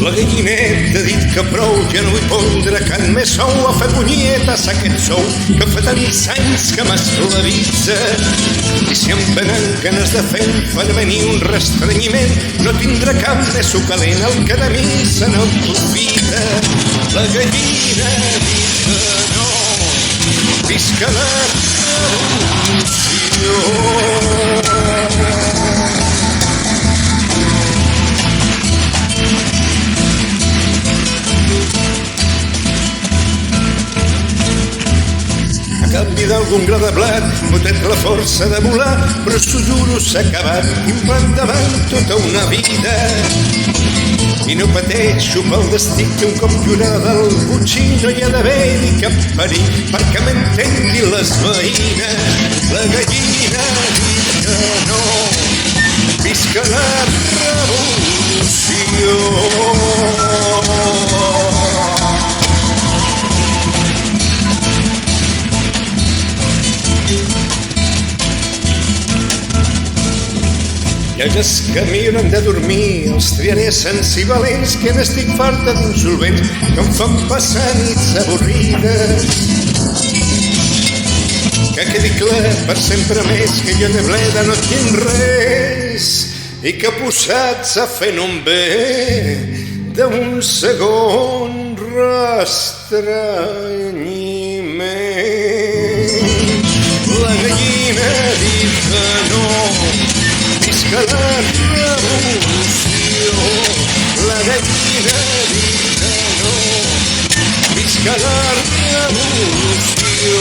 La gallineta ha dit que prou, ja no vull pondre can més sou a fer punyetes aquest sou que fa tants anys que m'esclavitza. I si em venen ganes de fer un fanament i un restrenyiment, no tindrà cap més sucalent el que de mi se n'aprofita. La gallina ha dit que no, visca la revolució. A canvi d'algun gra de blat, botet la força de volar, però s'ho juro s'ha acabat implantant tota una vida. I no pateixo pel destí que un cop jurada el butxí no hi ha d'haver ni cap perill perquè m'entengui les veïnes. La gallina ha dit que no, visca la revolució. I els que a mi no han de dormir els triaré sens i valents, que n'estic farta d'insolvents que em fan passar nits avorrides. Que quedi clar per sempre més que jo de bleda no tinc res i que posats a fer no em ve d'un segon restrenyiment. La gallina ha dit que no, visca la revolució. La gallina ha dit que no, visca la revolució.